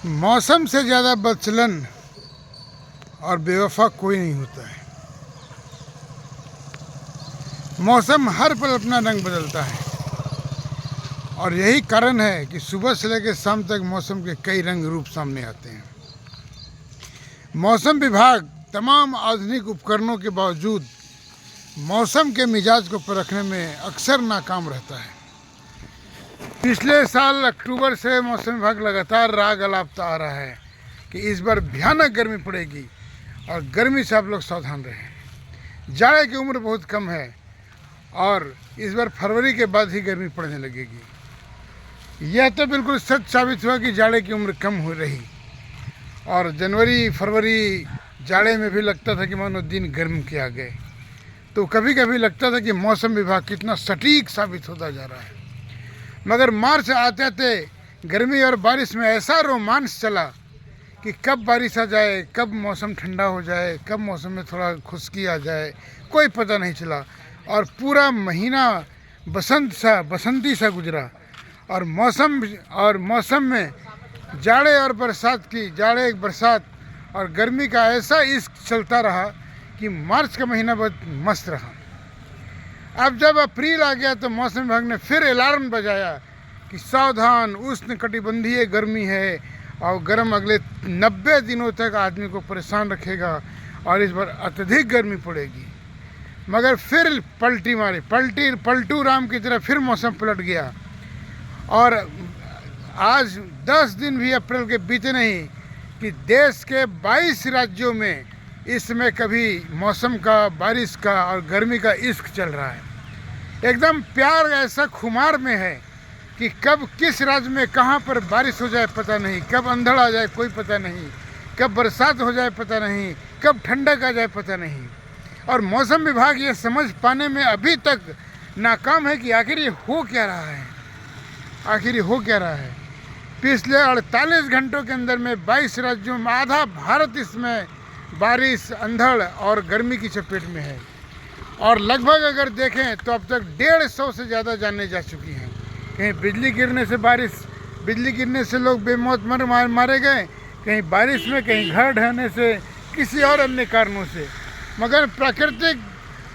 मौसम से ज़्यादा बदचलन और बेवफा कोई नहीं होता है। मौसम हर पल अपना रंग बदलता है और यही कारण है कि सुबह से लेकर शाम तक मौसम के कई रंग रूप सामने आते हैं। मौसम विभाग तमाम आधुनिक उपकरणों के बावजूद मौसम के मिजाज को परखने में अक्सर नाकाम रहता है। पिछले साल अक्टूबर से मौसम विभाग लगातार राग अलापता आ रहा है कि इस बार भयानक गर्मी पड़ेगी और गर्मी से आप लोग सावधान रहें। जाड़े की उम्र बहुत कम है और इस बार फरवरी के बाद ही गर्मी पड़ने लगेगी। यह तो बिल्कुल सच साबित हुआ कि जाड़े की उम्र कम हो रही और जनवरी फरवरी जाड़े में भी लगता था कि मानो दिन गर्म के आ गए। तो कभी कभी लगता था कि मौसम विभाग कितना सटीक साबित होता जा रहा है। मगर मार्च आते आते गर्मी और बारिश में ऐसा रोमांच चला कि कब बारिश आ जाए, कब मौसम ठंडा हो जाए, कब मौसम में थोड़ा खुश्की आ जाए, कोई पता नहीं चला। और पूरा महीना बसंती सा गुजरा और मौसम में जाड़े और बरसात और गर्मी का ऐसा इश्क चलता रहा कि मार्च का महीना बहुत मस्त रहा। अब जब अप्रैल आ गया तो मौसम विभाग ने फिर अलार्म बजाया कि सावधान, उष्ण कटिबंधीय गर्मी है और गर्म अगले 90 दिनों तक आदमी को परेशान रखेगा और इस बार अत्यधिक गर्मी पड़ेगी। मगर फिर पलटू राम की तरह फिर मौसम पलट गया और आज 10 दिन भी अप्रैल के बीते नहीं कि देश के 22 राज्यों में इस समय कभी मौसम का, बारिश का और गर्मी का इश्क चल रहा है। एकदम प्यार ऐसा खुमार में है कि कब किस राज्य में कहाँ पर बारिश हो जाए पता नहीं, कब अंधड़ आ जाए कोई पता नहीं, कब बरसात हो जाए पता नहीं, कब ठंडक आ जाए पता नहीं। और मौसम विभाग ये समझ पाने में अभी तक नाकाम है कि आखिर ये हो क्या रहा है। पिछले 48 घंटों के अंदर में 22 राज्यों में आधा भारत इसमें बारिश, अंधड़ और गर्मी की चपेट में है। और लगभग अगर देखें तो अब तक 150 से ज़्यादा जानें जा चुकी हैं। कहीं बिजली गिरने से लोग बेमौत मारे गए, कहीं बारिश में, कहीं घर ढहने से, किसी और अन्य कारणों से। मगर प्राकृतिक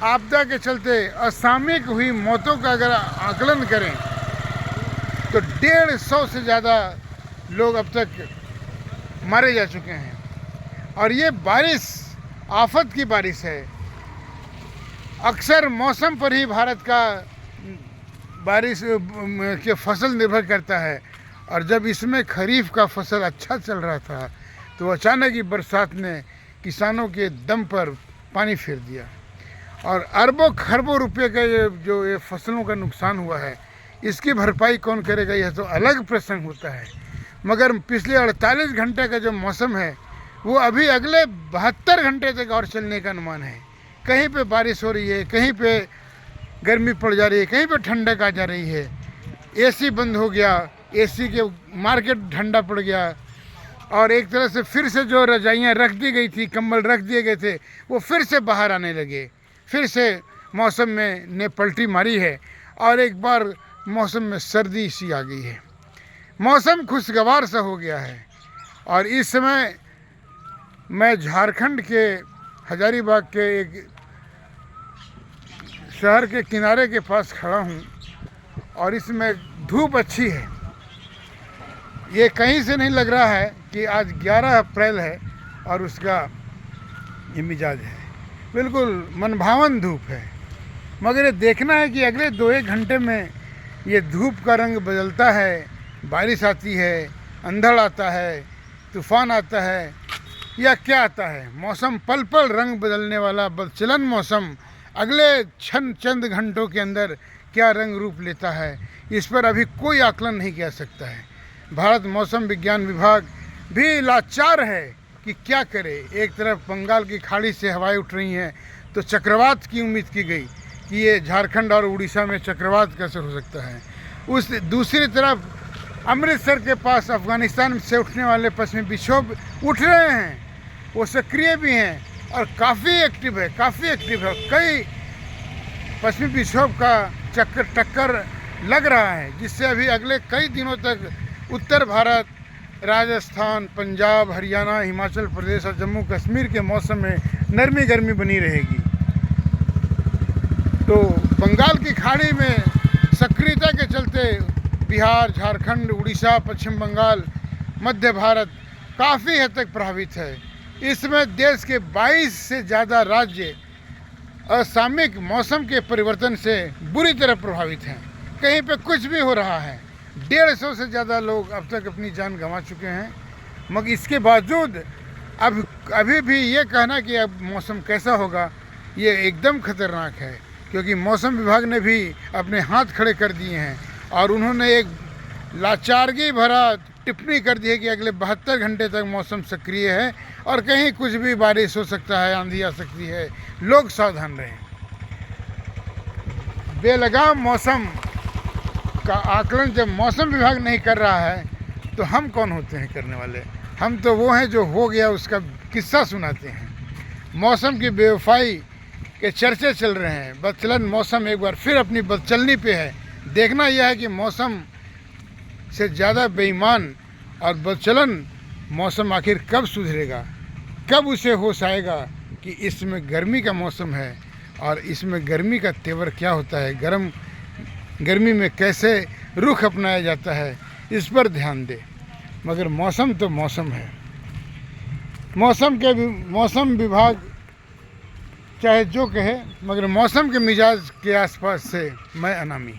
आपदा के चलते असामयिक हुई मौतों का अगर आकलन करें तो 150 से ज़्यादा लोग अब तक मारे जा चुके हैं। और ये बारिश आफत की बारिश है। अक्सर मौसम पर ही भारत का बारिश के फसल निर्भर करता है और जब इसमें खरीफ का फसल अच्छा चल रहा था तो अचानक ही बरसात ने किसानों के दम पर पानी फेर दिया और अरबों खरबों रुपए का ये फसलों का नुकसान हुआ है, इसकी भरपाई कौन करेगा, यह तो अलग प्रसंग होता है। मगर पिछले 48 घंटे का जो मौसम है वो अभी अगले 72 घंटे तक और चलने का अनुमान है। कहीं पे बारिश हो रही है, कहीं पे गर्मी पड़ जा रही है, कहीं पे ठंडक आ जा रही है। एसी बंद हो गया, एसी के मार्केट ठंडा पड़ गया और एक तरह से फिर से जो रजाइयाँ रख दी गई थी, कंबल रख दिए गए थे, वो फिर से बाहर आने लगे। फिर से मौसम ने पलटी मारी है और एक बार मौसम में सर्दी सी आ गई है। मौसम खुशगवार सा हो गया है और इस समय मैं झारखंड के हजारीबाग के एक शहर के किनारे के पास खड़ा हूँ और इसमें धूप अच्छी है। ये कहीं से नहीं लग रहा है कि आज 11 अप्रैल है और उसका ये मिजाज है। बिल्कुल मनभावन धूप है। मगर ये देखना है कि अगले 2-1 घंटे में ये धूप का रंग बदलता है, बारिश आती है, अंधड़ आता है, तूफान आता है या क्या आता है। मौसम पल पल रंग बदलने वाला बदचलन मौसम अगले चंद घंटों के अंदर क्या रंग रूप लेता है, इस पर अभी कोई आकलन नहीं किया सकता है। भारत मौसम विज्ञान विभाग भी लाचार है कि क्या करे। एक तरफ बंगाल की खाड़ी से हवाएं उठ रही हैं तो चक्रवात की उम्मीद की गई कि ये झारखंड और उड़ीसा में चक्रवात कैसे हो सकता है। उस दूसरी तरफ अमृतसर के पास अफगानिस्तान से उठने वाले पश्चिमी विक्षोभ उठ रहे हैं, वो सक्रिय भी हैं और काफ़ी एक्टिव है। कई पश्चिमी विक्षोभ का टक्कर लग रहा है जिससे अभी अगले कई दिनों तक उत्तर भारत राजस्थान, पंजाब, हरियाणा, हिमाचल प्रदेश और जम्मू कश्मीर के मौसम में नरमी गर्मी बनी रहेगी। तो बंगाल की खाड़ी में सक्रियता के चलते बिहार, झारखंड, उड़ीसा, पश्चिम बंगाल, मध्य भारत काफ़ी हद तक प्रभावित है। इसमें देश के 22 से ज़्यादा राज्य असामयिक मौसम के परिवर्तन से बुरी तरह प्रभावित हैं। कहीं पे कुछ भी हो रहा है। 150 से ज़्यादा लोग अब तक अपनी जान गंवा चुके हैं। मगर इसके बावजूद अभी भी ये कहना कि अब मौसम कैसा होगा, ये एकदम खतरनाक है, क्योंकि मौसम विभाग ने भी अपने हाथ खड़े कर दिए हैं और उन्होंने एक लाचारगी भरा टिप्पणी कर दी है कि अगले 72 घंटे तक मौसम सक्रिय है और कहीं कुछ भी बारिश हो सकता है, आंधी आ सकती है, लोग सावधान रहें। बेलगाम मौसम का आकलन जब मौसम विभाग नहीं कर रहा है तो हम कौन होते हैं करने वाले? हम तो वो हैं जो हो गया उसका किस्सा सुनाते हैं। मौसम की बेवफाई के चर्चे चल रहे हैं। बदचलन मौसम एक बार फिर अपनी बदचलनी पे है। देखना यह है कि मौसम से ज़्यादा बेईमान और बदचलन मौसम आखिर कब सुधरेगा, कब उसे होश आएगा कि इसमें गर्मी का मौसम है और इसमें गर्मी का तेवर क्या होता है, गर्मी में कैसे रुख अपनाया जाता है, इस पर ध्यान दे। मगर मौसम तो मौसम है। मौसम विभाग चाहे जो कहे, मगर मौसम के मिजाज के आसपास से मैं अनामी।